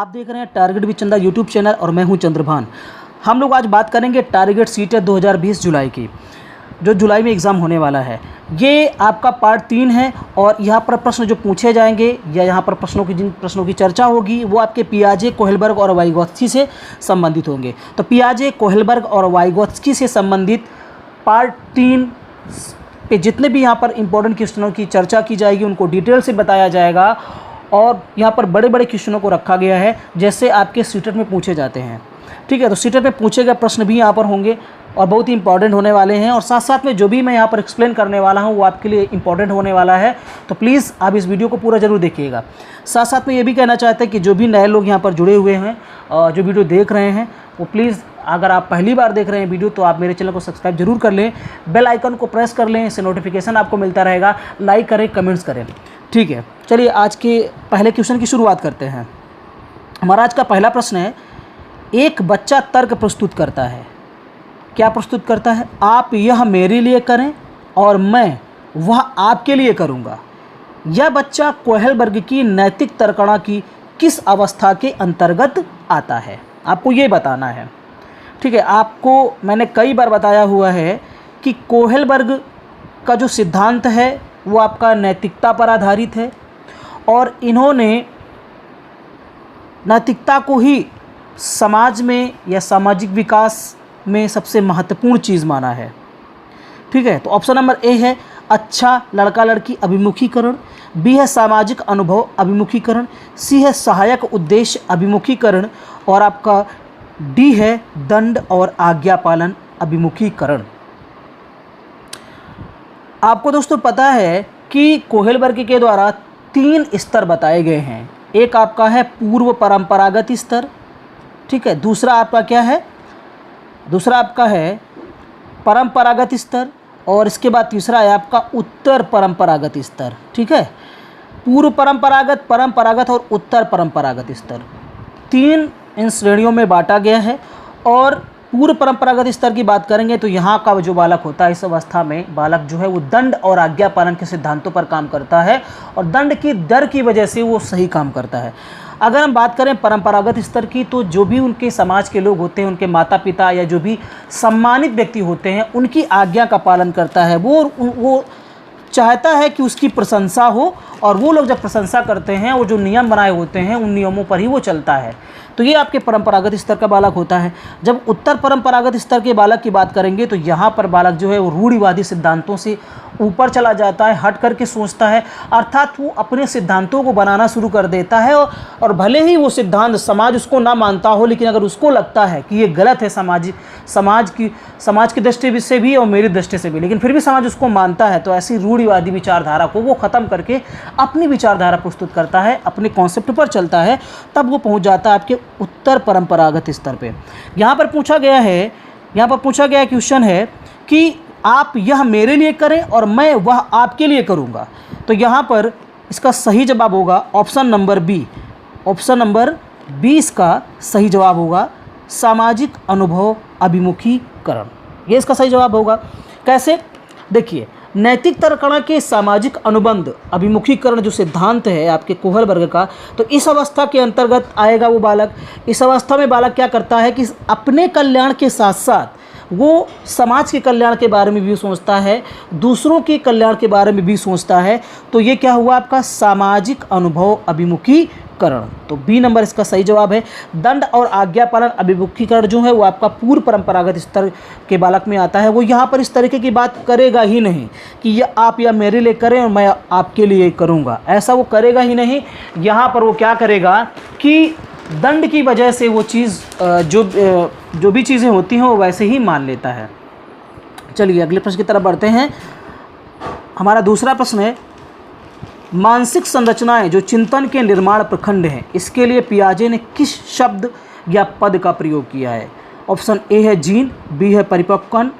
आप देख रहे हैं टारगेट विद चंदा यूट्यूब चैनल और मैं हूं चंद्रभान। हम लोग आज बात करेंगे टारगेट सीटेट 2020 जुलाई की, जो जुलाई में एग्ज़ाम होने वाला है। ये आपका पार्ट 3 है और यहाँ पर प्रश्न जो पूछे जाएंगे या यहाँ पर जिन प्रश्नों की चर्चा होगी वो आपके पियाजे, कोहेलबर्ग और वाइगोत्स्की से संबंधित होंगे। तो पियाजे, कोहेलबर्ग और वाइगोत्स्की से संबंधित पार्ट 3 पे जितने भी यहाँ पर इम्पोर्टेंट क्वेश्चनों की चर्चा की जाएगी उनको डिटेल से बताया जाएगा। और यहाँ पर बड़े बड़े क्वेश्चनों को रखा गया है जैसे आपके सीटेट में पूछे जाते हैं। ठीक है, तो सीटेट में पूछे गए प्रश्न भी यहाँ पर होंगे और बहुत ही इंपॉर्टेंट होने वाले हैं। और साथ साथ में जो भी मैं यहाँ पर एक्सप्लेन करने वाला हूँ वो आपके लिए इंपॉर्टेंट होने वाला है। तो प्लीज़ आप इस वीडियो को पूरा ज़रूर देखिएगा। साथ साथ में ये भी कहना चाहते हैं कि जो भी नए लोग यहाँ पर जुड़े हुए हैं और जो वीडियो देख रहे हैं वो प्लीज़, अगर आप पहली बार देख रहे हैं वीडियो तो आप मेरे चैनल को सब्सक्राइब जरूर कर लें, बेल आइकन को प्रेस कर लें, इससे नोटिफिकेशन आपको मिलता रहेगा। लाइक करें, कमेंट्स करें। ठीक है, चलिए आज के पहले क्वेश्चन की शुरुआत करते हैं। हमारा आज का पहला प्रश्न है, एक बच्चा तर्क प्रस्तुत करता है। क्या प्रस्तुत करता है? आप यह मेरे लिए करें और मैं वह आपके लिए करूँगा। यह बच्चा कोहेलबर्ग की नैतिक तर्कणा की किस अवस्था के अंतर्गत आता है? आपको ये बताना है। ठीक है, आपको मैंने कई बार बताया हुआ है कि कोहेलबर्ग का जो सिद्धांत है वो आपका नैतिकता पर आधारित है और इन्होंने नैतिकता को ही समाज में या सामाजिक विकास में सबसे महत्वपूर्ण चीज़ माना है। ठीक है, तो ऑप्शन नंबर ए है अच्छा लड़का लड़की अभिमुखीकरण, बी है सामाजिक अनुभव अभिमुखीकरण, सी है सहायक उद्देश्य अभिमुखीकरण और आपका डी है दंड और आज्ञा पालन अभिमुखीकरण। आपको दोस्तों पता है कि कोहेलबर्ग के द्वारा 3 स्तर बताए गए हैं। एक आपका है पूर्व परंपरागत स्तर, ठीक है, दूसरा आपका क्या है, दूसरा आपका है परंपरागत स्तर और इसके बाद तीसरा है आपका उत्तर परंपरागत स्तर। ठीक है, पूर्व परंपरागत, परंपरागत और उत्तर परंपरागत स्तर 3 इन श्रेणियों में बांटा गया है। और पूर्व परंपरागत स्तर की बात करेंगे तो यहाँ का जो बालक होता है, इस अवस्था में बालक जो है वो दंड और आज्ञा पालन के सिद्धांतों पर काम करता है और दंड की दर की वजह से वो सही काम करता है। अगर हम बात करें परंपरागत स्तर की तो जो भी उनके समाज के लोग होते हैं, उनके माता पिता या जो भी सम्मानित व्यक्ति होते हैं, उनकी आज्ञा का पालन करता है। वो चाहता है कि उसकी प्रशंसा हो और वो लोग जब प्रशंसा करते हैं, वो जो नियम बनाए होते हैं उन नियमों पर ही वो चलता है। तो ये आपके परंपरागत स्तर का बालक होता है। जब उत्तर परंपरागत स्तर के बालक की बात करेंगे तो यहाँ पर बालक जो है वो रूढ़िवादी सिद्धांतों से ऊपर चला जाता है, हट करके सोचता है, अर्थात वो अपने सिद्धांतों को बनाना शुरू कर देता है। और भले ही वो सिद्धांत समाज उसको ना मानता हो, लेकिन अगर उसको लगता है कि ये गलत है समाज की दृष्टि से भी और मेरी दृष्टि से भी, लेकिन फिर भी समाज उसको मानता है, तो ऐसी रूढ़िवादी विचारधारा को वो ख़त्म करके अपनी विचारधारा प्रस्तुत करता है, अपने कॉन्सेप्ट पर चलता है, तब वो पहुँच जाता है आपके उत्तर परंपरागत स्तर पे। यहाँ पर पूछा गया क्वेश्चन है कि आप यह मेरे लिए करें और मैं वह आपके लिए करूँगा। तो यहाँ पर इसका सही जवाब होगा option number B. Option number 20 का सही जवाब होगा सामाजिक अनुभव अभिमुखीकरण। ये इसका सही जवाब होगा। कैसे? देखिए, नैतिक तर्कणा के सामाजिक अनुबंध अभिमुखीकरण जो सिद्धांत है आपके कोहेलबर्ग का, तो इस अवस्था के अंतर्गत आएगा वो बालक। इस अवस्था में बालक क्या करता है कि अपने कल्याण के साथ साथ वो समाज के कल्याण के बारे में भी सोचता है, दूसरों के कल्याण के बारे में भी सोचता है। तो ये क्या हुआ आपका सामाजिक अनुभव अभिमुखीकरण। तो बी नंबर इसका सही जवाब है। दंड और आज्ञा पालन अभिमुखीकरण जो है वो आपका पूर्व परंपरागत स्तर के बालक में आता है। वो यहाँ पर इस तरीके की बात करेगा ही नहीं कि ये आप या मेरे लिए करें और मैं आपके लिए करूँगा, ऐसा वो करेगा ही नहीं। यहाँ पर वो क्या करेगा कि दंड की वजह से वो चीज़ जो भी चीज़ें होती हैं वो वैसे ही मान लेता है। चलिए अगले प्रश्न की तरफ बढ़ते हैं। हमारा दूसरा प्रश्न है, मानसिक संरचनाएं जो चिंतन के निर्माण प्रखंड हैं, इसके लिए पियाजे ने किस शब्द या पद का प्रयोग किया है? ऑप्शन ए है जीन, बी है परिपक्वन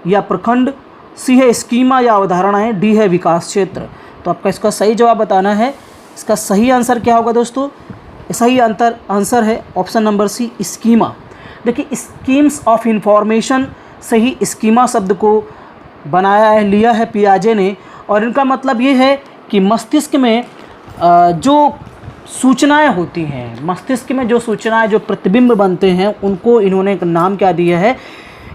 या प्रखंड, सी है स्कीमा या अवधारणाएं, डी है विकास क्षेत्र। तो आपका इसका सही जवाब बताना है। इसका सही आंसर क्या होगा दोस्तों? सही आंसर है ऑप्शन नंबर सी, स्कीमा। देखिए, स्कीम्स ऑफ इंफॉर्मेशन से ही स्कीमा शब्द को बनाया है, लिया है पियाजे ने। और इनका मतलब ये है कि मस्तिष्क में जो सूचनाएं होती हैं, मस्तिष्क में जो सूचनाएं, जो प्रतिबिंब बनते हैं, उनको इन्होंने एक नाम क्या दिया है,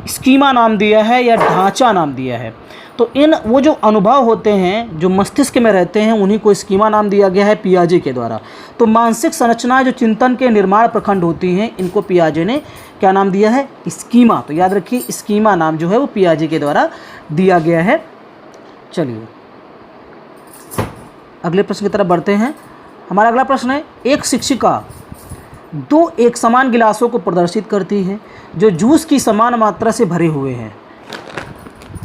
स्कीमा नाम दिया है या ढांचा नाम दिया है। तो वो जो अनुभव होते हैं जो मस्तिष्क में रहते हैं, उन्हीं को स्कीमा नाम दिया गया है पियाजे के द्वारा। तो मानसिक संरचनाएं जो चिंतन के निर्माण प्रखंड होती हैं, इनको पियाजे ने क्या नाम दिया है, स्कीमा। तो याद रखिए, स्कीमा नाम जो है वो पियाजे के द्वारा दिया गया है। चलिए अगले प्रश्न की तरफ बढ़ते हैं। हमारा अगला प्रश्न है, एक शिक्षिका 2 एक समान गिलासों को प्रदर्शित करती है जो जूस की समान मात्रा से भरे हुए हैं,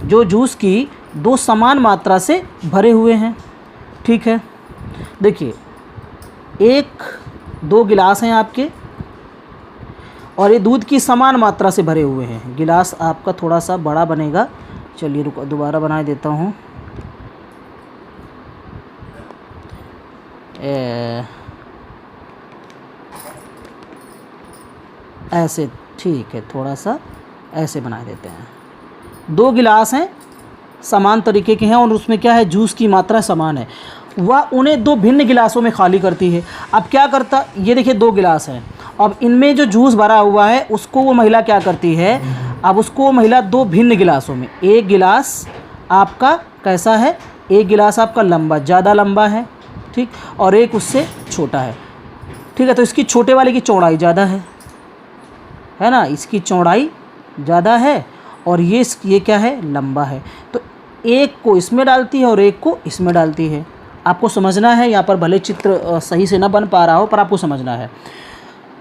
जो जूस की 2 समान मात्रा से भरे हुए हैं। ठीक है, देखिए 1-2 गिलास हैं आपके और ये दूध की समान मात्रा से भरे हुए हैं। गिलास आपका थोड़ा सा बड़ा बनेगा, चलिए रुको दोबारा बना देता हूँ। ऐसे, ठीक है, थोड़ा सा ऐसे बना देते हैं। 2 गिलास हैं, समान तरीके के हैं और उसमें क्या है, जूस की मात्रा समान है। वह उन्हें 2 भिन्न गिलासों में खाली करती है। अब क्या करता, ये देखिए 2 गिलास हैं, अब इनमें जो जूस भरा हुआ है उसको वो महिला क्या करती है, अब उसको वो महिला 2 भिन्न गिलासों में, एक गिलास आपका कैसा है, एक गिलास आपका लंबा, ज़्यादा लंबा है, ठीक, और एक उससे छोटा है। ठीक है, तो इसकी छोटे वाले की चौड़ाई ज़्यादा है ना, इसकी चौड़ाई ज़्यादा है और ये क्या है, लंबा है। तो एक को इसमें डालती है और एक को इसमें डालती है। आपको समझना है, यहाँ पर भले चित्र सही से ना बन पा रहा हो पर आपको समझना है।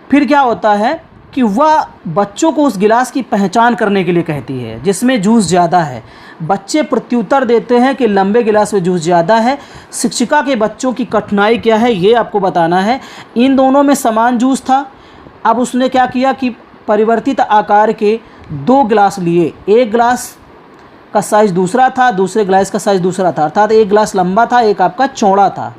फिर क्या होता है कि वह बच्चों को उस गिलास की पहचान करने के लिए कहती है जिसमें जूस ज़्यादा है। बच्चे प्रत्युत्तर देते हैं कि लंबे गिलास में जूस ज़्यादा है। शिक्षिका के बच्चों की कठिनाई क्या है, ये आपको बताना है। इन दोनों में समान जूस था, अब उसने क्या किया कि परिवर्तित आकार के 2 गिलास लिए, एक गिलास का साइज़ दूसरा था, दूसरे गिलास का साइज़ दूसरा था, अर्थात एक गिलास लंबा था, एक आपका चौड़ा था।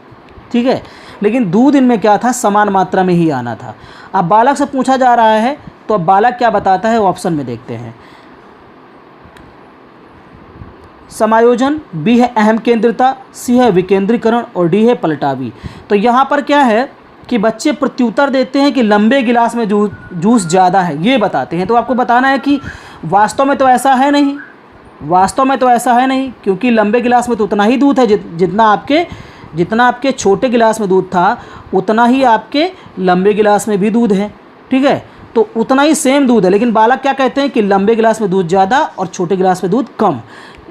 ठीक है, लेकिन दूध इनमें क्या था, समान मात्रा में ही आना था। अब बालक से पूछा जा रहा है, तो अब बालक क्या बताता है, ऑप्शन में देखते हैं। समायोजन, बी है अहम केंद्रिता, सी है विकेंद्रीकरण और डी है पलटावी। तो यहाँ पर क्या है कि बच्चे प्रत्युत्तर देते हैं कि लंबे गिलास में जूस ज़्यादा है, ये बताते हैं। तो आपको बताना है कि वास्तव में तो ऐसा है नहीं, वास्तव में तो ऐसा है नहीं, क्योंकि लंबे गिलास में तो उतना ही दूध है जितना आपके छोटे गिलास में दूध था, उतना ही आपके लंबे गिलास में भी दूध है। ठीक है, तो उतना ही सेम दूध है, लेकिन बालक क्या कहते हैं कि लंबे गिलास में दूध ज़्यादा और छोटे गिलास में दूध कम।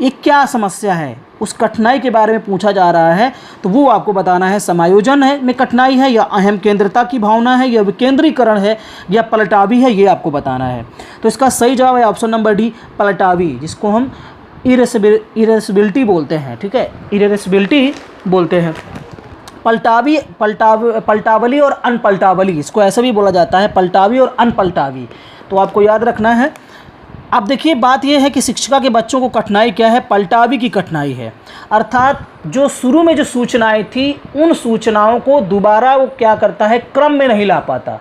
ये क्या समस्या है, उस कठिनाई के बारे में पूछा जा रहा है, तो वो आपको बताना है। समायोजन है में कठिनाई है, या अहम केंद्रता की भावना है, या विकेंद्रीकरण है, या पलटावी है, ये आपको बताना है। तो इसका सही जवाब है ऑप्शन नंबर डी, पलटावी, जिसको हम इरेसिबिलिटी बोलते हैं। ठीक है, इरेसिबिलिटी बोलते हैं। पलटावली और अनपलटावली, इसको ऐसा भी बोला जाता है, पलटावी और अनपलटावी। तो आपको याद रखना है। अब देखिए बात यह है कि शिक्षिका के बच्चों को कठिनाई क्या है, पलटावी की कठिनाई है। अर्थात जो शुरू में जो सूचनाएं थी, उन सूचनाओं को दोबारा वो क्या करता है, क्रम में नहीं ला पाता,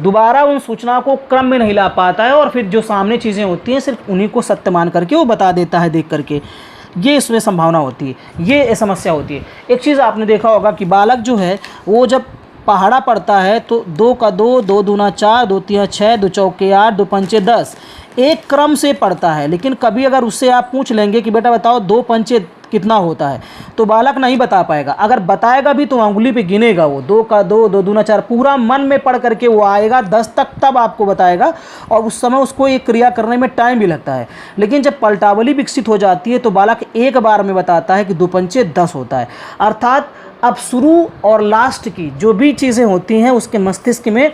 दोबारा उन सूचनाओं को क्रम में नहीं ला पाता है, और फिर जो सामने चीज़ें होती हैं सिर्फ उन्हीं को सत्य मान करके वो बता देता है देख करके। ये इसमें संभावना होती है, ये समस्या होती है। एक चीज़ आपने देखा होगा कि बालक जो है वो जब पहाड़ा पढ़ता है तो 2 का 2, 2 दूना 4, 2 तिया 6, 2 चौके 8, 2 पंचे 10, एक क्रम से पढ़ता है। लेकिन कभी अगर उससे आप पूछ लेंगे कि बेटा बताओ 2 पंचे कितना होता है, तो बालक नहीं बता पाएगा। अगर बताएगा भी तो उंगली पे गिनेगा वो, 2 का 2, 2 दूना 4, पूरा मन में पढ़ करके वो आएगा 10 तक, तब आपको बताएगा, और उस समय उसको ये क्रिया करने में टाइम भी लगता है। लेकिन जब पलटावली विकसित हो जाती है तो बालक एक बार में बताता है कि 2 पंचे 10 होता है। अर्थात अब शुरू और लास्ट की जो भी चीज़ें होती हैं उसके मस्तिष्क में,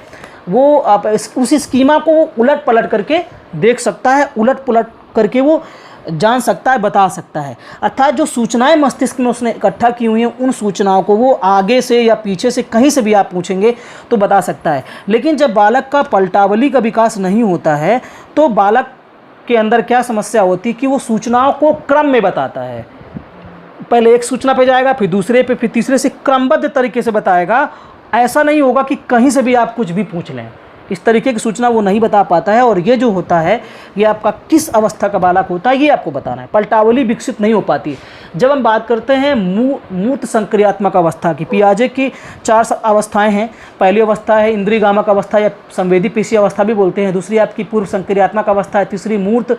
वो आप उस स्कीमा को उलट पलट करके देख सकता है, उलट पुलट करके वो जान सकता है, बता सकता है। अर्थात जो सूचनाएं मस्तिष्क में उसने इकट्ठा की हुई हैं, उन सूचनाओं को वो आगे से या पीछे से कहीं से भी आप पूछेंगे तो बता सकता है। लेकिन जब बालक का पलटावली का विकास नहीं होता है तो बालक के अंदर क्या समस्या होती है कि वो सूचनाओं को क्रम में बताता है। पहले एक सूचना पे जाएगा, फिर दूसरे पे, फिर तीसरे से क्रमबद्ध तरीके से बताएगा। ऐसा नहीं होगा कि कहीं से भी आप कुछ भी पूछ लें, इस तरीके की सूचना वो नहीं बता पाता है। और ये जो होता है ये आपका किस अवस्था का बालक होता है ये आपको बताना है। पल्टावली विकसित नहीं हो पाती। जब हम बात करते हैं मूर्त संक्रियात्मक अवस्था की, पियाजे की 4 अवस्थाएं हैं। पहली अवस्था है इंद्रियगामक अवस्था या संवेदी पेशीय अवस्था भी बोलते हैं। दूसरी आपकी पूर्व संक्रियात्मक अवस्था है। तीसरी मूर्त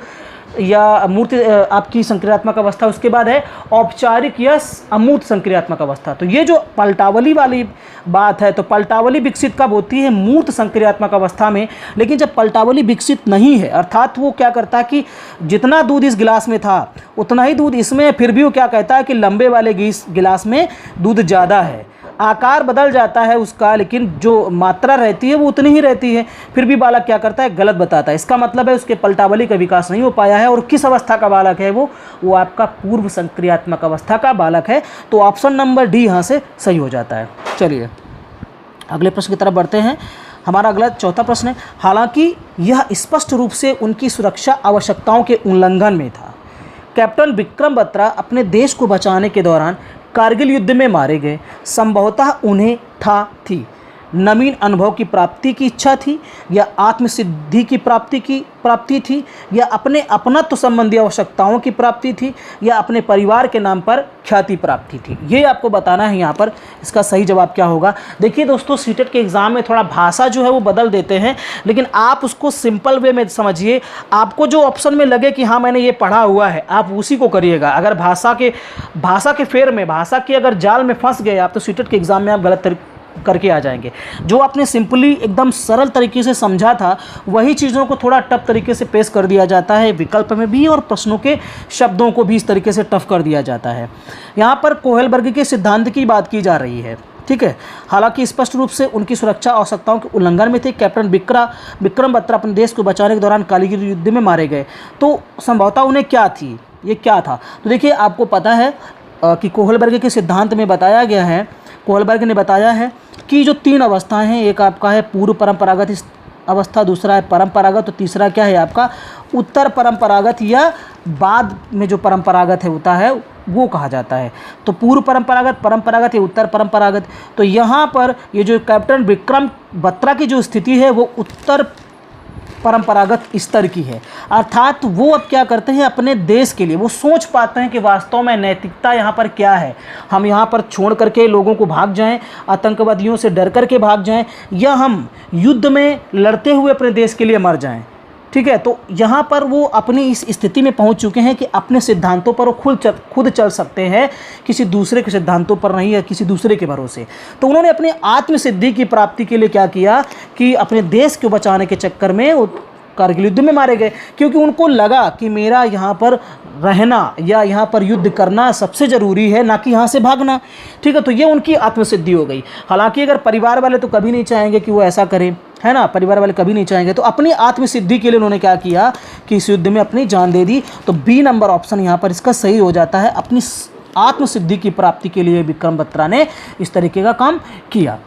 आपकी संक्रियात्मक अवस्था। उसके बाद है औपचारिक या अमूर्त संक्रियात्मक अवस्था। तो ये जो पल्टावली वाली बात है, तो पल्टावली विकसित कब होती है? मूर्त संक्रियात्मक अवस्था में। लेकिन जब पल्टावली विकसित नहीं है, अर्थात वो क्या करता है कि जितना दूध इस गिलास में था उतना ही दूध इसमें, फिर भी वो क्या कहता है कि लंबे वाले गिलास में दूध ज़्यादा है। आकार बदल जाता है उसका, लेकिन जो मात्रा रहती है वो उतनी ही रहती है। फिर भी बालक क्या करता है? गलत बताता है। इसका मतलब है उसके पल्टावली का विकास नहीं हो पाया है। और किस अवस्था का बालक है वो आपका पूर्व संक्रियात्मक अवस्था का बालक है। तो ऑप्शन नंबर डी यहाँ से सही हो जाता है। चलिए अगले प्रश्न की तरफ बढ़ते हैं। हमारा अगला चौथा प्रश्न है, हालांकि यह स्पष्ट रूप से उनकी सुरक्षा आवश्यकताओं के उल्लंघन में था। कैप्टन विक्रम बत्रा अपने देश को बचाने के दौरान कारगिल युद्ध में मारे गए। संभवतः उन्हें थी नवीन अनुभव की प्राप्ति की इच्छा थी, या आत्मसिद्धि की प्राप्ति थी, या अपने अपनत्व संबंधी आवश्यकताओं की प्राप्ति थी, या अपने परिवार के नाम पर ख्याति प्राप्ति थी। ये आपको बताना है यहाँ पर। इसका सही जवाब क्या होगा? देखिए दोस्तों, सीटेट के एग्ज़ाम में थोड़ा भाषा जो है वो बदल देते हैं, लेकिन आप उसको सिंपल वे में समझिए। आपको जो ऑप्शन में लगे कि हाँ मैंने ये पढ़ा हुआ है, आप उसी को करिएगा। अगर भाषा के फेर में, भाषा के अगर जाल में फंस गए आप, तो सीटेट के एग्ज़ाम में आप गलत करके आ जाएंगे। जो आपने सिंपली एकदम सरल तरीके से समझा था, वही चीज़ों को थोड़ा टफ तरीके से पेश कर दिया जाता है, विकल्प में भी और प्रश्नों के शब्दों को भी इस तरीके से टफ कर दिया जाता है। यहाँ पर कोहेलबर्ग के सिद्धांत की बात की जा रही है, ठीक है। हालांकि स्पष्ट रूप से उनकी सुरक्षा आवश्यकताओं के उल्लंघन में थे। कैप्टन विक्रम बत्रा अपने देश को बचाने के दौरान कारगिल युद्ध में मारे गए। तो संभवतः उन्हें क्या थी, ये क्या था? तो देखिए आपको पता है कि कोहेलबर्ग के सिद्धांत में बताया गया है, कोहेलबर्ग ने बताया है कि जो 3 अवस्थाएं हैं, एक आपका है पूर्व परंपरागत अवस्था, दूसरा है परंपरागत, तो तीसरा क्या है आपका उत्तर परंपरागत या बाद में जो परंपरागत है होता है वो कहा जाता है। तो पूर्व परंपरागत या उत्तर परंपरागत। तो यहाँ पर ये जो कैप्टन विक्रम बत्रा की जो स्थिति है वो उत्तर परंपरागत स्तर की है। अर्थात वो अब क्या करते हैं, अपने देश के लिए वो सोच पाते हैं कि वास्तव में नैतिकता यहाँ पर क्या है। हम यहाँ पर छोड़ करके लोगों को भाग जाएं, आतंकवादियों से डर करके भाग जाएं, या हम युद्ध में लड़ते हुए अपने देश के लिए मर जाएं। ठीक है, तो यहाँ पर वो अपनी इस स्थिति में पहुँच चुके हैं कि अपने सिद्धांतों पर वो खुद चल सकते हैं, किसी दूसरे के सिद्धांतों पर नहीं है, किसी दूसरे के भरोसे। तो उन्होंने अपनी आत्मसिद्धि की प्राप्ति के लिए क्या किया कि अपने देश को बचाने के चक्कर में वो कारगिल युद्ध में मारे गए, क्योंकि उनको लगा कि मेरा यहाँ पर रहना या यहाँ पर युद्ध करना सबसे ज़रूरी है, ना कि यहाँ से भागना। ठीक है, तो ये उनकी आत्मसिद्धि हो गई। हालांकि अगर परिवार वाले तो कभी नहीं चाहेंगे कि वो ऐसा करें, है ना, परिवार वाले कभी नहीं चाहेंगे। तो अपनी आत्मसिद्धि के लिए उन्होंने क्या किया कि इस युद्ध में अपनी जान दे दी। तो बी नंबर ऑप्शन यहाँ पर इसका सही हो जाता है। अपनी आत्मसिद्धि की प्राप्ति के लिए विक्रम बत्रा ने इस तरीके का काम किया,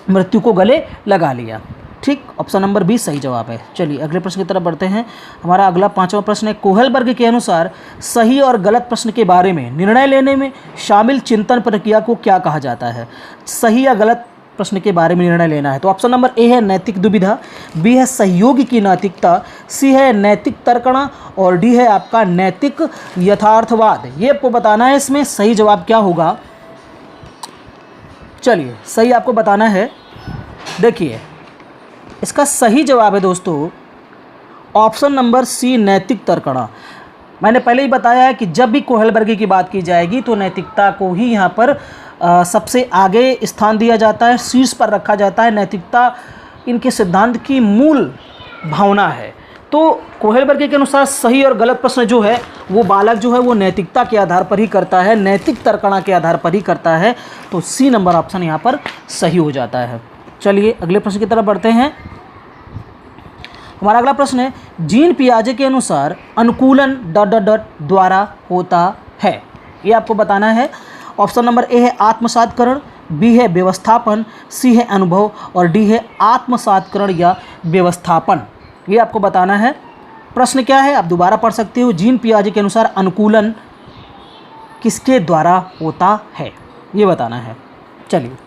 मृत्यु को गले लगा लिया। ठीक, ऑप्शन नंबर बी सही जवाब है। चलिए अगले प्रश्न की तरफ बढ़ते हैं। हमारा अगला 5वां प्रश्न है, कोहेलबर्ग के अनुसार सही और गलत प्रश्न के बारे में निर्णय लेने में शामिल चिंतन प्रक्रिया को क्या कहा जाता है? सही या गलत प्रश्न के बारे में निर्णय लेना है। तो ऑप्शन नंबर ए है नैतिक दुविधा, बी है सहयोगी की नैतिकता, सी है नैतिक तर्कणा, और डी है आपका नैतिक यथार्थवाद। ये आपको बताना है इसमें सही जवाब क्या होगा। चलिए सही आपको बताना है। देखिए इसका सही जवाब है दोस्तों ऑप्शन नंबर सी, नैतिक तर्कणा। मैंने पहले ही बताया है कि जब भी कोहेलबर्ग की बात की जाएगी तो नैतिकता को ही यहाँ पर सबसे आगे स्थान दिया जाता है, शीर्ष पर रखा जाता है। नैतिकता इनके सिद्धांत की मूल भावना है। तो कोहेलबर्ग के अनुसार सही और गलत प्रश्न जो है वो बालक जो है वो नैतिकता के आधार पर ही करता है, नैतिक तर्कणा के आधार पर ही करता है। तो सी नंबर ऑप्शन यहाँ पर सही हो जाता है। चलिए अगले प्रश्न की तरफ बढ़ते हैं। हमारा अगला प्रश्न है, जीन पियाजे के अनुसार अनुकूलन ... द्वारा होता है। ये आपको बताना है। ऑप्शन नंबर ए है आत्मसातकरण, बी है व्यवस्थापन, सी है अनुभव, और डी है आत्मसातकरण या व्यवस्थापन। ये आपको बताना है। प्रश्न क्या है आप दोबारा पढ़ सकते हो। जीन पियाजे के अनुसार अनुकूलन किसके द्वारा होता है, ये बताना है। चलिए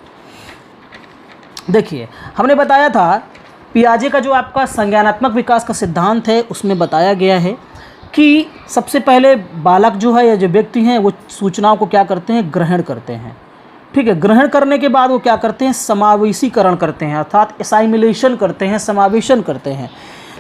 देखिए हमने बताया था पियाजे का जो आपका संज्ञानात्मक विकास का सिद्धांत है उसमें बताया गया है कि सबसे पहले बालक जो है या जो व्यक्ति हैं वो सूचनाओं को क्या करते हैं, ग्रहण करते हैं। ठीक है, ग्रहण करने के बाद वो क्या करते हैं, समावेशीकरण करते हैं, अर्थात एसाइमिलेशन करते हैं, समावेशन करते हैं।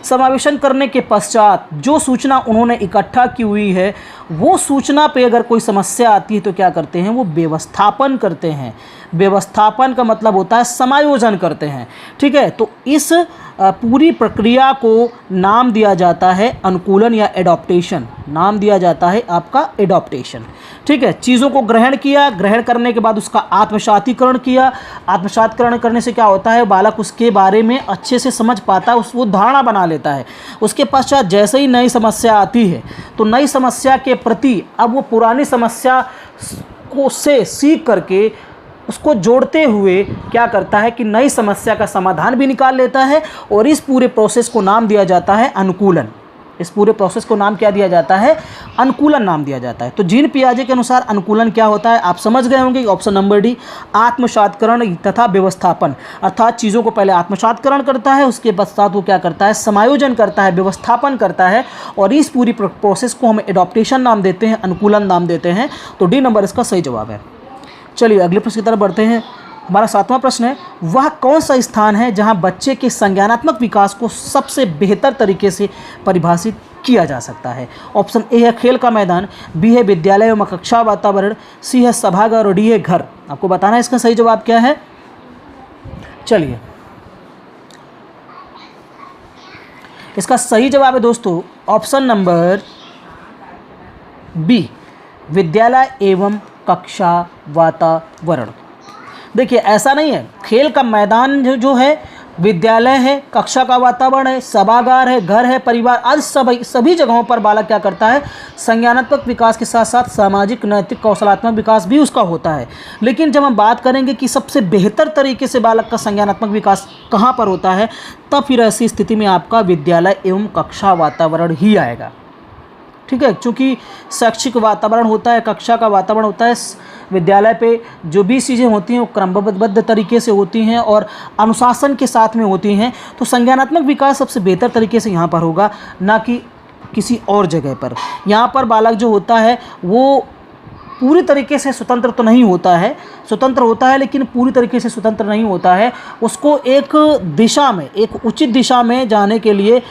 समावेशन करने के पश्चात जो सूचना उन्होंने इकट्ठा की हुई है वो सूचना पे अगर कोई समस्या आती है तो क्या करते हैं, वो व्यवस्थापन करते हैं। व्यवस्थापन का मतलब होता है समायोजन करते हैं। ठीक है, तो इस पूरी प्रक्रिया को नाम दिया जाता है अनुकूलन या एडॉप्टेशन। नाम दिया जाता है आपका एडॉप्टेशन। ठीक है, चीज़ों को ग्रहण किया, ग्रहण करने के बाद उसका आत्मसातीकरण किया। आत्मसातीकरण करने से क्या होता है, बालक उसके बारे में अच्छे से समझ पाता है, वो धारणा बना लेता है। उसके पश्चात जैसे ही नई समस्या आती है तो नई समस्या के प्रति अब वो पुरानी समस्या को से सीख करके उसको जोड़ते हुए क्या करता है कि नई समस्या का समाधान भी निकाल लेता है। और इस पूरे प्रोसेस को नाम दिया जाता है अनुकूलन। इस पूरे प्रोसेस को नाम क्या दिया जाता है, अनुकूलन नाम दिया जाता है। तो जीन पियाजे के अनुसार अनुकूलन क्या होता है आप समझ गए होंगे। ऑप्शन नंबर डी, आत्मसातकरण तथा व्यवस्थापन, अर्थात चीज़ों को पहले आत्मसातकरण करता है, उसके पश्चात वो क्या करता है, समायोजन करता है, व्यवस्थापन करता है, और इस पूरी प्रोसेस को हम एडॉप्टेशन नाम देते हैं, अनुकूलन नाम देते हैं। तो डी नंबर इसका सही जवाब है। चलिए अगले प्रश्न की तरफ बढ़ते हैं। हमारा 7वां प्रश्न है, वह कौन सा स्थान है जहां बच्चे के संज्ञानात्मक विकास को सबसे बेहतर तरीके से परिभाषित किया जा सकता है। ऑप्शन ए है खेल का मैदान, बी है विद्यालय एवं कक्षा वातावरण, सी है सभागार और डी है घर। आपको बताना है इसका सही जवाब क्या है। चलिए, इसका सही जवाब है दोस्तों ऑप्शन नंबर बी, विद्यालय एवं कक्षा वातावरण। देखिए ऐसा नहीं है, खेल का मैदान जो है, विद्यालय है, कक्षा का वातावरण है, सभागार है, घर है, परिवार, आज सभी जगहों पर बालक क्या करता है, संज्ञानात्मक विकास के साथ साथ सामाजिक नैतिक कौशलात्मक विकास भी उसका होता है। लेकिन जब हम बात करेंगे कि सबसे बेहतर तरीके से बालक का संज्ञानात्मक विकास कहाँ पर होता है, तब फिर ऐसी स्थिति में आपका विद्यालय एवं कक्षा वातावरण ही आएगा। ठीक है, क्योंकि शैक्षिक वातावरण होता है, कक्षा का वातावरण होता है, विद्यालय पे जो भी चीज़ें होती हैं वो क्रमबद्ध तरीके से होती हैं और अनुशासन के साथ में होती हैं। तो संज्ञानात्मक विकास सबसे बेहतर तरीके से यहाँ पर होगा, ना कि किसी और जगह पर। यहाँ पर बालक जो होता है वो पूरी तरीके से स्वतंत्र तो नहीं होता है, स्वतंत्र होता है लेकिन पूरी तरीके से स्वतंत्र नहीं होता है। उसको एक दिशा में, एक उचित दिशा में जाने के लिए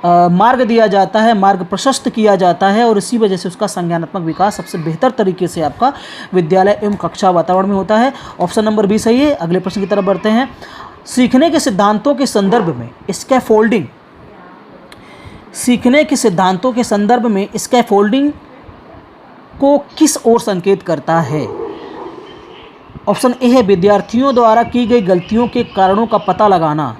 मार्ग दिया जाता है, मार्ग प्रशस्त किया जाता है, और इसी वजह से उसका संज्ञानात्मक विकास सबसे बेहतर तरीके से आपका विद्यालय एवं कक्षा वातावरण में होता है। ऑप्शन नंबर बी सही है। अगले प्रश्न की तरफ बढ़ते हैं। सीखने के सिद्धांतों के संदर्भ में स्कैफोल्डिंग, सीखने के सिद्धांतों के संदर्भ में स्कैफोल्डिंग को किस ओर संकेत करता है। ऑप्शन ए है विद्यार्थियों द्वारा की गई गलतियों के कारणों का पता लगाना,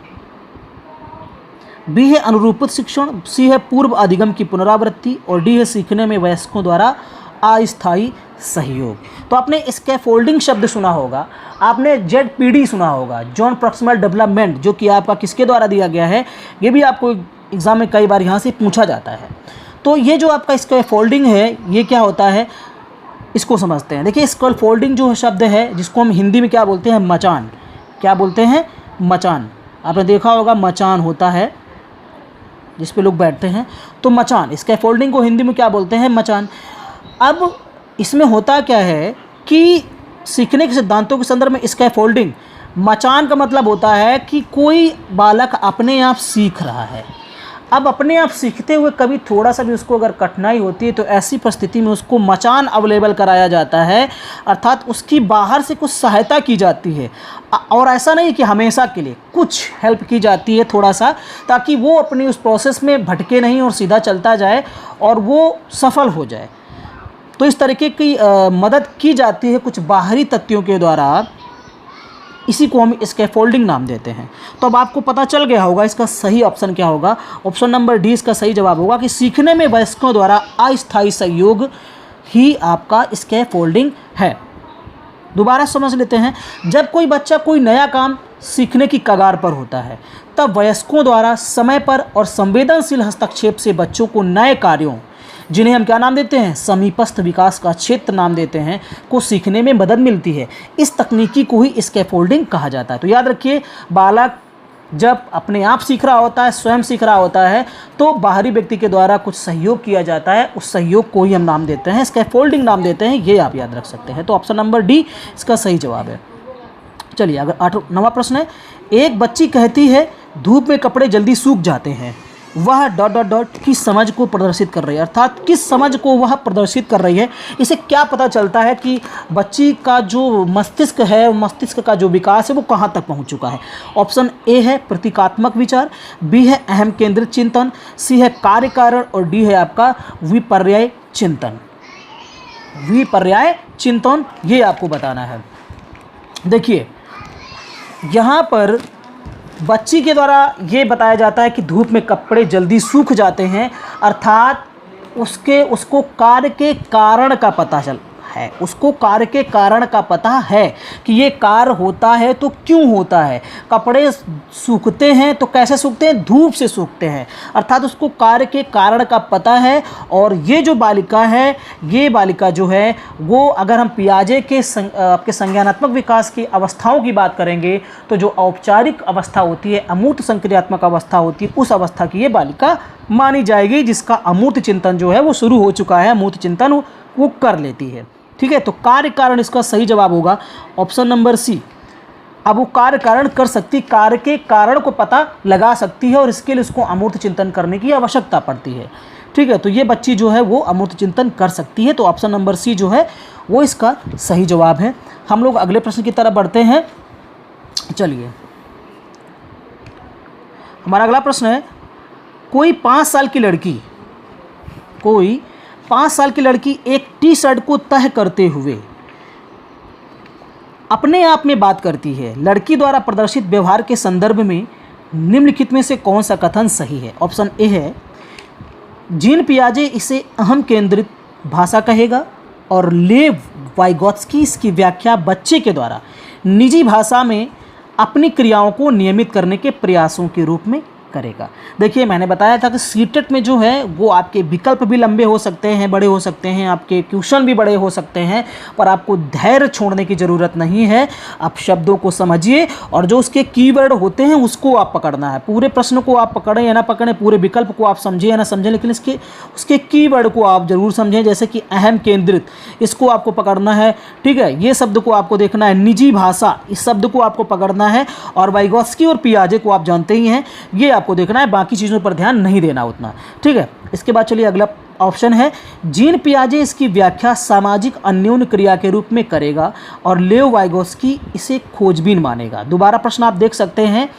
बी है अनुरूपित शिक्षण, सी है पूर्व अधिगम की पुनरावृत्ति, और डी है सीखने में वयस्कों द्वारा अस्थायी सहयोग। तो आपने स्कैफोल्डिंग शब्द सुना होगा, आपने ZPD सुना होगा, जॉन प्रॉक्सिमल डेवलपमेंट, जो कि आपका किसके द्वारा दिया गया है, ये भी आपको एग्जाम में कई बार यहाँ से पूछा जाता है। तो ये जो आपका स्कैफोल्डिंग है ये क्या होता है, इसको समझते हैं। देखिए स्कैफोल्डिंग जो शब्द है, जिसको हम हिंदी में क्या बोलते हैं, मचान। क्या बोलते हैं, मचान। आपने देखा होगा मचान होता है जिस पे लोग बैठते हैं, तो मचान, स्कैफोल्डिंग को हिंदी में क्या बोलते हैं, मचान। अब इसमें होता क्या है कि सीखने के सिद्धांतों के संदर्भ में स्कैफोल्डिंग, मचान का मतलब होता है कि कोई बालक अपने आप सीख रहा है। अब अपने आप सीखते हुए कभी थोड़ा सा भी उसको अगर कठिनाई होती है तो ऐसी परिस्थिति में उसको मचान अवेलेबल कराया जाता है, अर्थात उसकी बाहर से कुछ सहायता की जाती है। और ऐसा नहीं कि हमेशा के लिए, कुछ हेल्प की जाती है थोड़ा सा, ताकि वो अपनी उस प्रोसेस में भटके नहीं और सीधा चलता जाए और वो सफल हो जाए। तो इस तरीके की मदद की जाती है कुछ बाहरी तथ्यों के द्वारा, इसी को हम स्कैफोल्डिंग नाम देते हैं। तो अब आपको पता चल गया होगा इसका सही ऑप्शन क्या होगा। ऑप्शन नंबर डी इसका सही जवाब होगा कि सीखने में वयस्कों द्वारा अस्थायी सहयोग ही आपका स्कैफोल्डिंग है। दोबारा समझ लेते हैं, जब कोई बच्चा कोई नया काम सीखने की कगार पर होता है, तब वयस्कों द्वारा समय पर और संवेदनशील हस्तक्षेप से बच्चों को नए कार्यों, जिन्हें हम क्या नाम देते हैं, समीपस्थ विकास का क्षेत्र नाम देते हैं, को सीखने में मदद मिलती है। इस तकनीकी को ही स्कैफोल्डिंग कहा जाता है। तो याद रखिए, बालक जब अपने आप सीख रहा होता है, स्वयं सीख रहा होता है, तो बाहरी व्यक्ति के द्वारा कुछ सहयोग किया जाता है, उस सहयोग को ही हम नाम देते हैं, स्कैफोल्डिंग नाम देते हैं। ये आप याद रख सकते हैं। तो ऑप्शन नंबर डी इसका सही जवाब है। चलिए अगर 9वां प्रश्न है, एक बच्ची कहती है धूप में कपड़े जल्दी सूख जाते हैं। वह डॉट डॉट डॉट किस समझ को प्रदर्शित कर रही है, अर्थात किस समझ को वह प्रदर्शित कर रही है। इसे क्या पता चलता है कि बच्ची का जो मस्तिष्क है, मस्तिष्क का जो विकास है वो कहाँ तक पहुँच चुका है। ऑप्शन ए है प्रतीकात्मक विचार, बी है अहम केंद्रित चिंतन, सी है कार्य कारण और डी है आपका विपर्याय चिंतन। विपर्याय चिंतन ये आपको बताना है। देखिए यहाँ पर बच्ची के द्वारा ये बताया जाता है कि धूप में कपड़े जल्दी सूख जाते हैं, अर्थात उसको कार्य के कारण का पता चल है, उसको कार्य के कारण का पता है कि ये कार्य होता है तो क्यों होता है। कपड़े सूखते हैं तो कैसे सूखते हैं, धूप से सूखते हैं, अर्थात उसको कार्य के कारण का पता है। और ये जो बालिका है, ये बालिका जो है वो, अगर हम पियाजे के आपके संज्ञानात्मक विकास की अवस्थाओं की बात करेंगे तो जो औपचारिक अवस्था होती है, अमूर्त संक्रियात्मक अवस्था होती है, उस अवस्था की ये बालिका मानी जाएगी, जिसका अमूर्त चिंतन जो है वो शुरू हो चुका है, अमूर्त चिंतन वो कर लेती है। ठीक है, तो कार्य कारण इसका सही जवाब होगा ऑप्शन नंबर सी। अब वो कार्य कारण कर सकती, कार्य के कारण को पता लगा सकती है और इसके लिए उसको अमूर्त चिंतन करने की आवश्यकता पड़ती है। ठीक है, तो ये बच्ची जो है वो अमूर्त चिंतन कर सकती है। तो ऑप्शन नंबर सी जो है वो इसका सही जवाब है। हम लोग अगले प्रश्न की तरफ बढ़ते हैं। चलिए हमारा अगला प्रश्न है, कोई 5 साल की लड़की एक टी शर्ट को तह करते हुए अपने आप में बात करती है। लड़की द्वारा प्रदर्शित व्यवहार के संदर्भ में निम्नलिखित में से कौन सा कथन सही है। ऑप्शन ए है, जीन पियाजे इसे अहम केंद्रित भाषा कहेगा और लेव वाइगोत्स्की इसकी व्याख्या बच्चे के द्वारा निजी भाषा में अपनी क्रियाओं को नियमित करने के प्रयासों के रूप में करेगा। देखिए मैंने बताया था कि सीटेट में जो है वो आपके विकल्प भी लंबे हो सकते हैं, बड़े हो सकते हैं, आपके क्वेश्चन भी बड़े हो सकते हैं, पर आपको धैर्य छोड़ने की ज़रूरत नहीं है। आप शब्दों को समझिए और जो उसके कीवर्ड होते हैं उसको आप पकड़ना है। पूरे प्रश्न को आप पकड़ें या ना पकड़ें, पूरे विकल्प को आप समझें या ना समझें, लेकिन उसके कीवर्ड को आप ज़रूर समझें। जैसे कि अहम केंद्रित, इसको आपको पकड़ना है। ठीक है, ये शब्द को आपको देखना है। निजी भाषा, इस शब्द को आपको पकड़ना है। और वाइगोत्स्की और पियाजे को आप जानते ही हैं, ये आपको देखना है, बाकी चीज़ों पर ध्यान नहीं देना उतना। ठीक है, इसके बाद चलिए अगला ऑप्शन है, जीन पियाजे इसकी व्याख्या सामाजिक अन्योन्य क्रिया के रूप में करेगा और लेव वाइगोत्स्की इसे खोजबीन मानेगा। दोबारा प्रश्न आप देख सकते हैं,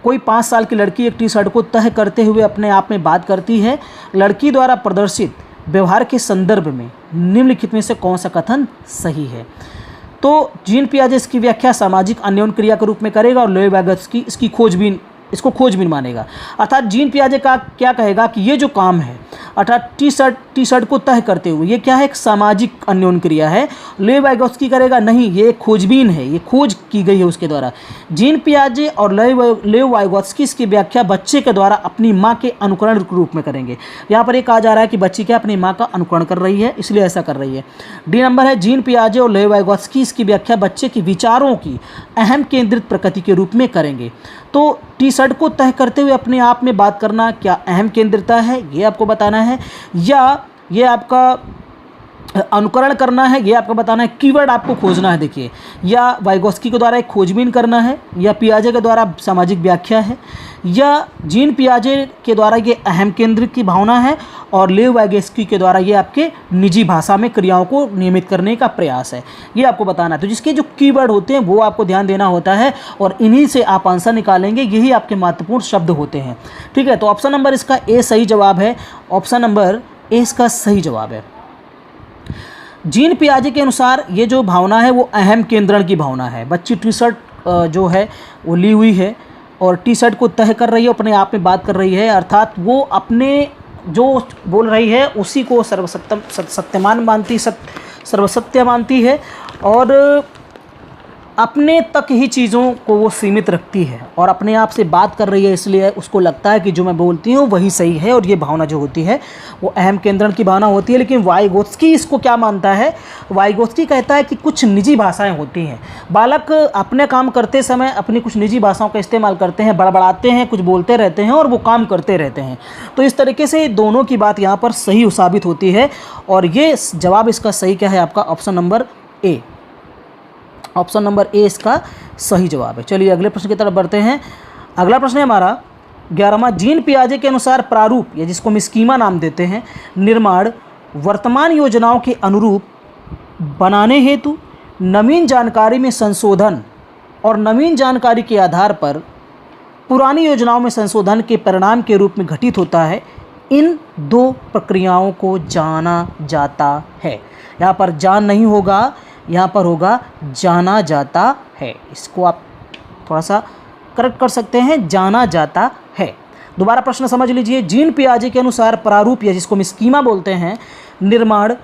कोई 5 साल की लड़की एक टी शर्ट को तह करते हुए अपने आप में बात करती है। लड़की द्वारा प्रदर्शित व्यवहार के संदर्भ में निम्नलिखित में से कौन सा कथन सही है। तो जीन पियाजे इसकी व्याख्या सामाजिक अन्योन्य क्रिया के रूप में करेगा और लेव वाइगोत्स्की इसको खोजबीन मानेगा। अर्थात जीन पियाजे का क्या कहेगा कि ये जो काम है, अर्थात टी शर्ट को तह करते हुए, ये क्या है, एक सामाजिक अन्योन्य क्रिया है। लेव वाइगोत्स्की करेगा नहीं, ये खोजबीन है, ये खोज की गई है उसके द्वारा। जीन पियाजे और लेव वाइगोत्स्की इसकी व्याख्या बच्चे के द्वारा अपनी माँ के अनुकरण के रूप में करेंगे। यहाँ पर एक कहा जा रहा है कि बच्ची क्या अपनी माँ का अनुकरण कर रही है, इसलिए ऐसा कर रही है। डी नंबर है, जीन पियाजे और लेव वाइगोत्स्की इसकी व्याख्या बच्चे के विचारों की अहम केंद्रित प्रकृति के रूप में करेंगे। तो टी शर्ट को तह करते हुए अपने आप में बात करना क्या अहम केंद्रिता है, ये आपको बताना है, या ये आपका अनुकरण करना है, ये आपको बताना है। कीवर्ड आपको खोजना है। देखिए, या वाइगोत्स्की के द्वारा एक खोजबीन करना है, या पियाजे के द्वारा सामाजिक व्याख्या है, या जीन पियाजे के द्वारा ये अहम केंद्र की भावना है और लेव वाइगोत्स्की के द्वारा ये आपके निजी भाषा में क्रियाओं को नियमित करने का प्रयास है, ये आपको बताना है। तो जिसके जो कीवर्ड होते हैं वो आपको ध्यान देना होता है और इन्हीं से आप आंसर निकालेंगे, यही आपके महत्वपूर्ण शब्द होते हैं। ठीक है, तो ऑप्शन नंबर इसका ए सही जवाब है। ऑप्शन नंबर ए इसका सही जवाब है। जीन पियाजे के अनुसार ये जो भावना है वो अहम केंद्रण की भावना है। बच्ची टी शर्ट जो है वो ली हुई है और टी शर्ट को तह कर रही है, अपने आप में बात कर रही है, अर्थात वो अपने जो बोल रही है उसी को सर्वसत्य मानती है और अपने तक ही चीज़ों को वो सीमित रखती है और अपने आप से बात कर रही है, इसलिए उसको लगता है कि जो मैं बोलती हूँ वही सही है, और ये भावना जो होती है वो अहम केंद्रण की भावना होती है। लेकिन वाइगोत्स्की इसको क्या मानता है? वाइगोत्स्की कहता है कि कुछ निजी भाषाएं होती हैं, बालक अपने काम करते समय अपनी कुछ निजी भाषाओं का इस्तेमाल करते हैं, बड़बड़ाते हैं, कुछ बोलते रहते हैं और वो काम करते रहते हैं। तो इस तरीके से दोनों की बात यहाँ पर सही साबित होती है, और ये जवाब इसका सही क्या है आपका? Option number A. Option number A इसका सही जवाब है। चलिए अगले प्रश्न की तरफ बढ़ते हैं। अगला प्रश्न है हमारा 11वां। जीन पियाजे के अनुसार प्रारूप, या जिसको हम स्कीमा नाम देते हैं, निर्माण वर्तमान योजनाओं के अनुरूप बनाने हेतु नवीन जानकारी में संशोधन और नवीन जानकारी के आधार पर पुरानी योजनाओं में संशोधन के परिणाम के रूप में घटित होता है। इन दो प्रक्रियाओं को जाना जाता है। यहाँ पर जान नहीं होगा, यहाँ पर होगा जाना जाता है। इसको आप थोड़ा सा करेक्ट कर सकते हैं, जाना जाता है। दोबारा प्रश्न समझ लीजिए। जीन पियाजे के अनुसार प्रारूप, या जिसको हम स्कीमा बोलते हैं, निर्माण,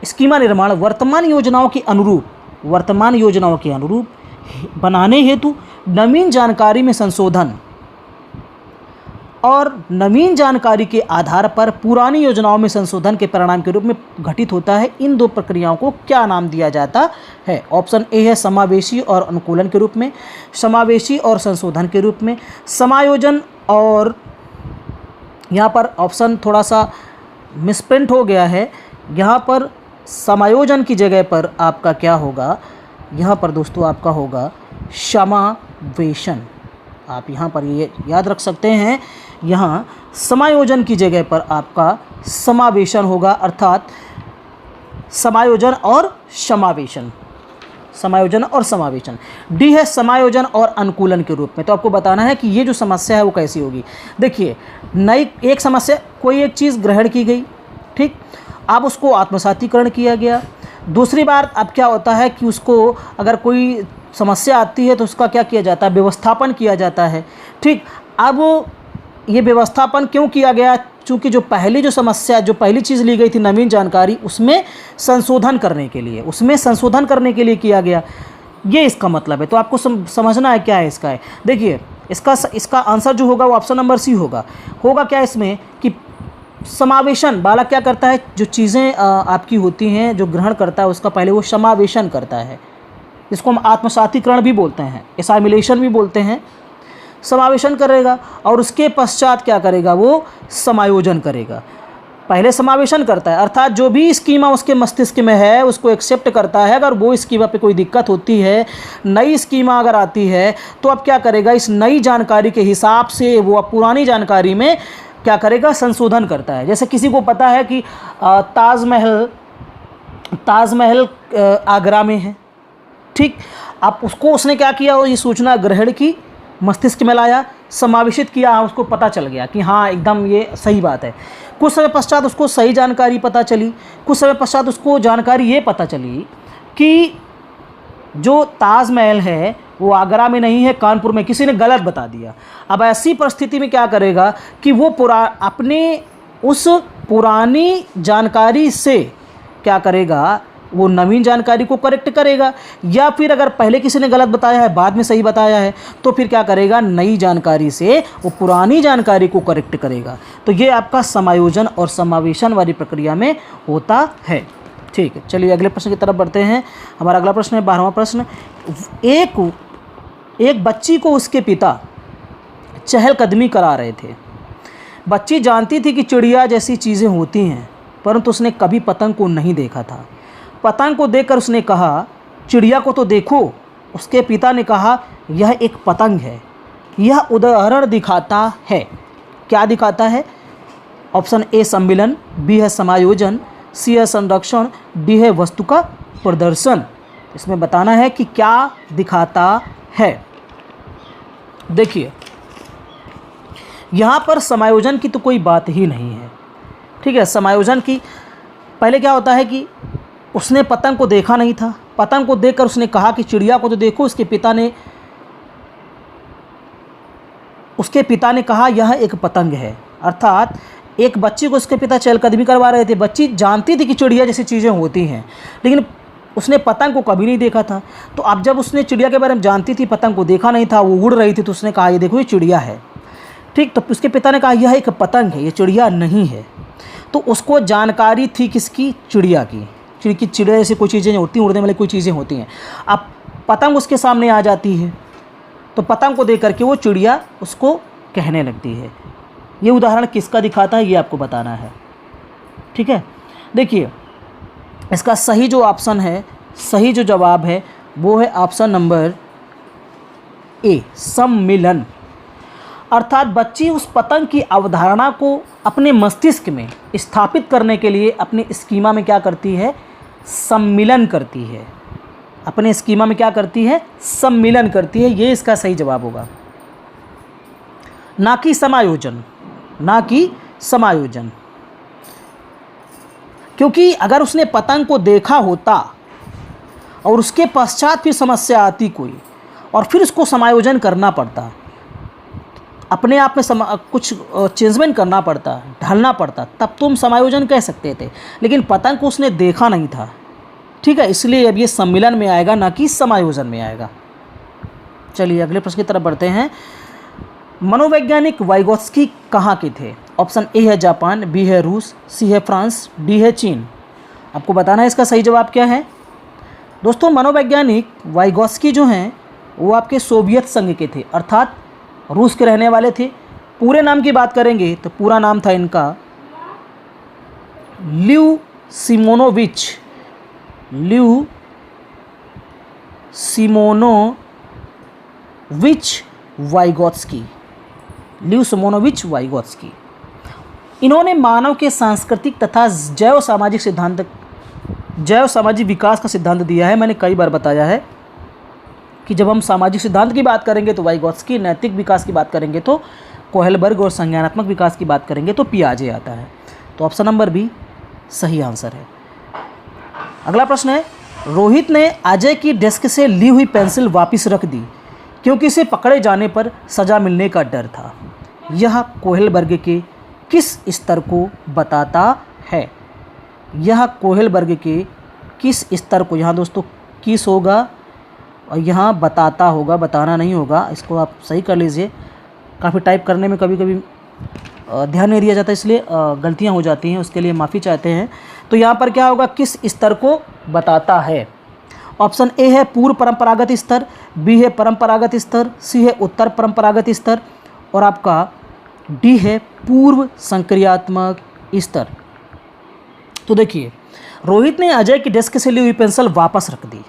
स्कीमा निर्माण वर्तमान योजनाओं के अनुरूप बनाने हेतु नवीन जानकारी में संशोधन और नवीन जानकारी के आधार पर पुरानी योजनाओं में संशोधन के परिणाम के रूप में घटित होता है। इन दो प्रक्रियाओं को क्या नाम दिया जाता है? ऑप्शन ए है समावेशी और अनुकूलन के रूप में, समावेशी और संशोधन के रूप में, समायोजन, और यहाँ पर ऑप्शन थोड़ा सा मिसप्रिंट हो गया है। यहाँ पर समायोजन की जगह पर आपका क्या होगा? यहाँ पर दोस्तों आपका होगा समावेशन। आप यहाँ पर ये याद रख सकते हैं, यहाँ समायोजन की जगह पर आपका समावेशन होगा, अर्थात समायोजन और समावेशन, समायोजन और समावेशन। डी है समायोजन और अनुकूलन के रूप में। तो आपको बताना है कि ये जो समस्या है वो कैसी होगी। देखिए, नई एक समस्या, कोई एक चीज़ ग्रहण की गई, ठीक, अब उसको आत्मसातीकरण किया गया। दूसरी बार अब क्या होता है कि उसको अगर कोई समस्या आती है तो उसका क्या किया जाता है? व्यवस्थापन किया जाता है, ठीक। अब ये व्यवस्थापन क्यों किया गया? चूँकि जो पहली समस्या, जो पहली चीज़ ली गई थी नवीन जानकारी, उसमें संशोधन करने के लिए किया गया। ये इसका मतलब है। तो आपको समझना है क्या है इसका है। देखिए, इसका आंसर जो होगा वो ऑप्शन नंबर सी होगा। क्या इसमें कि समावेशन, बालक क्या करता है? जो चीज़ें आपकी होती हैं, जो ग्रहण करता है, उसका पहले वो समावेशन करता है, जिसको हम आत्मसातीकरण भी बोलते हैं, एसाइमिलेशन भी बोलते हैं। समावेशन करेगा और उसके पश्चात क्या करेगा? वो समायोजन करेगा। पहले समावेशन करता है, अर्थात जो भी स्कीमा उसके मस्तिष्क में है उसको एक्सेप्ट करता है। अगर वो स्कीमा पे कोई दिक्कत होती है, नई स्कीमा अगर आती है, तो अब क्या करेगा? इस नई जानकारी के हिसाब से वो अब पुरानी जानकारी में क्या करेगा? संशोधन करता है। जैसे किसी को पता है कि ताजमहल आगरा में है, ठीक। अब उसने क्या किया? ये सूचना ग्रहण की, मस्तिष्क में लाया, समावेशित किया, उसको पता चल गया कि हाँ एकदम ये सही बात है। कुछ समय पश्चात उसको सही जानकारी पता चली, कुछ समय पश्चात उसको जानकारी ये पता चली कि जो ताजमहल है वो आगरा में नहीं है, कानपुर में, किसी ने गलत बता दिया। अब ऐसी परिस्थिति में क्या करेगा कि वो अपने उस पुरानी जानकारी से क्या करेगा? वो नवीन जानकारी को करेक्ट करेगा, या फिर अगर पहले किसी ने गलत बताया है, बाद में सही बताया है, तो फिर क्या करेगा? नई जानकारी से वो पुरानी जानकारी को करेक्ट करेगा। तो ये आपका समायोजन और समावेशन वाली प्रक्रिया में होता है, ठीक है। चलिए अगले प्रश्न की तरफ बढ़ते हैं। हमारा अगला प्रश्न है 12वां प्रश्न। एक बच्ची को उसके पिता चहलकदमी करा रहे थे। बच्ची जानती थी कि चिड़िया जैसी चीज़ें होती हैं, परंतु उसने कभी पतंग को नहीं देखा था। पतंग को देखकर उसने कहा, चिड़िया को तो देखो। उसके पिता ने कहा, यह एक पतंग है। यह उदाहरण दिखाता है, क्या दिखाता है? ऑप्शन ए सम्मिलन, बी है समायोजन, सी है संरक्षण, डी है वस्तु का प्रदर्शन। इसमें बताना है कि क्या दिखाता है। देखिए, यहाँ पर समायोजन की तो कोई बात ही नहीं है, ठीक है। समायोजन की पहले क्या होता है कि उसने पतंग को देखा नहीं था, पतंग को देखकर उसने कहा कि चिड़िया को तो देखो। उसके पिता ने कहा यह एक पतंग है, अर्थात एक बच्ची को उसके पिता चहलकदमी करवा रहे थे। बच्ची जानती थी कि चिड़िया जैसी चीज़ें होती हैं, लेकिन उसने पतंग को कभी नहीं देखा था। तो अब जब उसने चिड़िया के बारे में जानती थी, पतंग को देखा नहीं था, वो उड़ रही थी, तो उसने कहा ये देखो ये चिड़िया है। ठीक, तो उसके पिता ने कहा यह एक पतंग है, ये चिड़िया नहीं है। तो उसको जानकारी थी किसकी? चिड़िया की। चिड़िया जैसी कोई चीज़ें होती हैं, उड़ने वाली कोई चीज़ें होती हैं। अब पतंग उसके सामने आ जाती है, तो पतंग को देख करके वो चिड़िया उसको कहने लगती है। ये उदाहरण किसका दिखाता है, ये आपको बताना है। ठीक है, देखिए इसका सही जो ऑप्शन है, सही जो जवाब है वो है ऑप्शन नंबर ए, सम्मिलन। अर्थात बच्ची उस पतंग की अवधारणा को अपने मस्तिष्क में स्थापित करने के लिए अपने स्कीमा में क्या करती है? सम्मिलन करती है। अपने स्कीमा में क्या करती है? सम्मिलन करती है। ये इसका सही जवाब होगा, ना कि समायोजन, ना कि समायोजन। क्योंकि अगर उसने पतंग को देखा होता और उसके पश्चात फिर समस्या आती कोई, और फिर उसको समायोजन करना पड़ता, अपने आप में कुछ चेंजमेंट करना पड़ता, ढलना पड़ता, तब तुम समायोजन कह सकते थे। लेकिन पतंग को उसने देखा नहीं था। ठीक है, इसलिए अब ये सम्मिलन में आएगा, ना कि समायोजन में आएगा। चलिए अगले प्रश्न की तरफ बढ़ते हैं। मनोवैज्ञानिक वाइगोत्स्की कहाँ के थे? ऑप्शन ए है जापान, बी है रूस, सी है फ्रांस, डी है चीन। आपको बताना है इसका सही जवाब क्या है। दोस्तों मनोवैज्ञानिक वाइगोत्स्की जो हैं वो आपके सोवियत संघ के थे, अर्थात रूस के रहने वाले थे। पूरे नाम की बात करेंगे तो पूरा नाम था इनका ल्यू सिमोनोविच वाइगोत्स्की। इन्होंने मानव के सांस्कृतिक तथा जैव सामाजिक विकास का सिद्धांत दिया है। मैंने कई बार बताया है कि जब हम सामाजिक सिद्धांत की बात करेंगे तो वाइगोत्स्की, नैतिक विकास की बात करेंगे तो कोहलबर्ग, और संज्ञानात्मक विकास की बात करेंगे तो पियाजे आता है। तो ऑप्शन नंबर बी सही आंसर है। अगला प्रश्न है, रोहित ने अजय की डेस्क से ली हुई पेंसिल वापस रख दी क्योंकि इसे पकड़े जाने पर सजा मिलने का डर था। यह कोहलबर्ग के किस स्तर को बताता है? यह कोहलबर्ग के किस स्तर को, यहाँ दोस्तों किस होगा और यहाँ बताता होगा, बताना नहीं होगा। इसको आप सही कर लीजिए, काफ़ी टाइप करने में कभी कभी ध्यान नहीं दिया जाता, इसलिए गलतियाँ हो जाती हैं, उसके लिए माफ़ी चाहते हैं। तो यहाँ पर क्या होगा? किस स्तर को बताता है। ऑप्शन ए है पूर्व परंपरागत स्तर, बी है परंपरागत स्तर, सी है उत्तर परंपरागत स्तर, और आपका डी है पूर्व संक्रियात्मक स्तर। तो देखिए रोहित ने अजय की डेस्क से ली हुई पेंसिल वापस रख दी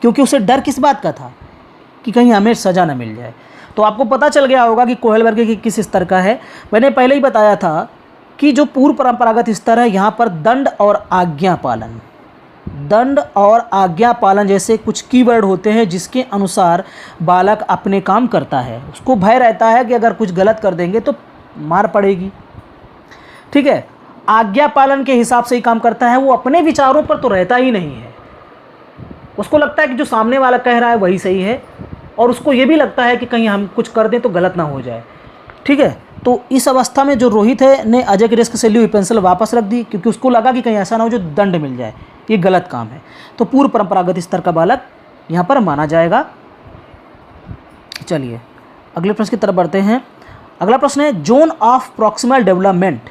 क्योंकि उसे डर किस बात का था? कि कहीं हमें सज़ा न मिल जाए। तो आपको पता चल गया होगा कि कोहलबर्ग के किस स्तर का है। मैंने पहले ही बताया था कि जो पूर्व परंपरागत स्तर है, यहाँ पर दंड और आज्ञा पालन जैसे कुछ कीवर्ड होते हैं जिसके अनुसार बालक अपने काम करता है। उसको भय रहता है कि अगर कुछ गलत कर देंगे तो मार पड़ेगी। ठीक है, आज्ञा पालन के हिसाब से ही काम करता है, वो अपने विचारों पर तो रहता ही नहीं है। उसको लगता है कि जो सामने वाला कह रहा है वही सही है, और उसको ये भी लगता है कि कहीं हम कुछ कर दें तो गलत ना हो जाए। ठीक है, तो इस अवस्था में जो रोहित है ने अजय की डेस्क से ली हुई पेंसिल वापस रख दी क्योंकि उसको लगा कि कहीं ऐसा ना हो जो दंड मिल जाए, ये गलत काम है। तो पूर्व परंपरागत स्तर का बालक यहाँ पर माना जाएगा। चलिए अगले प्रश्न की तरफ बढ़ते हैं। अगला प्रश्न है, zone of proximal development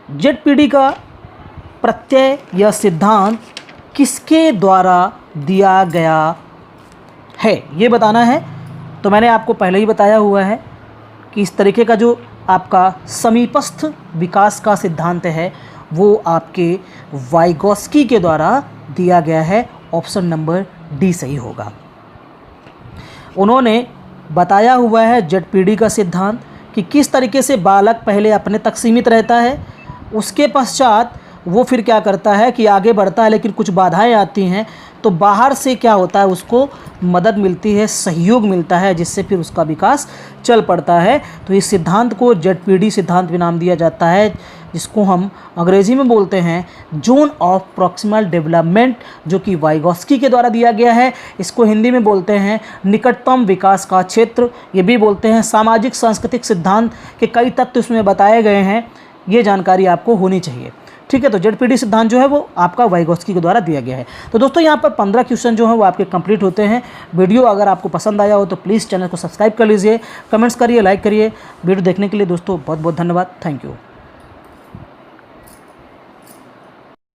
ZPD का प्रत्यय या सिद्धांत किसके द्वारा दिया गया है, ये बताना है। तो मैंने आपको पहले ही बताया हुआ है कि इस तरीके का जो आपका समीपस्थ विकास का सिद्धांत है वो आपके वाइगोत्स्की के द्वारा दिया गया है। ऑप्शन नंबर डी सही होगा। उन्होंने बताया हुआ है जेडपीडी का सिद्धांत कि किस तरीके से बालक पहले अपने तक सीमित रहता है, उसके पश्चात वो फिर क्या करता है कि आगे बढ़ता है, लेकिन कुछ बाधाएं आती हैं तो बाहर से क्या होता है, उसको मदद मिलती है, सहयोग मिलता है, जिससे फिर उसका विकास चल पड़ता है। तो इस सिद्धांत को जेडपीडी सिद्धांत भी नाम दिया जाता है, जिसको हम अंग्रेजी में बोलते हैं जोन ऑफ प्रॉक्सिमल डेवलपमेंट, जो कि वाइगोत्स्की के द्वारा दिया गया है। इसको हिंदी में बोलते हैं निकटतम विकास का क्षेत्र, ये भी बोलते हैं। सामाजिक सांस्कृतिक सिद्धांत के कई तत्व इसमें बताए गए हैं, ये जानकारी आपको होनी चाहिए। ठीक है। तो ZPD सिद्धांत जो है वो आपका वाइगोत्स्की के द्वारा दिया गया है। तो दोस्तों यहाँ पर 15 क्वेश्चन जो है वो आपके कंप्लीट होते हैं। वीडियो अगर आपको पसंद आया हो तो प्लीज़ चैनल को सब्सक्राइब कर लीजिए, कमेंट्स करिए, लाइक करिए। वीडियो देखने के लिए दोस्तों बहुत बहुत धन्यवाद। Thank you.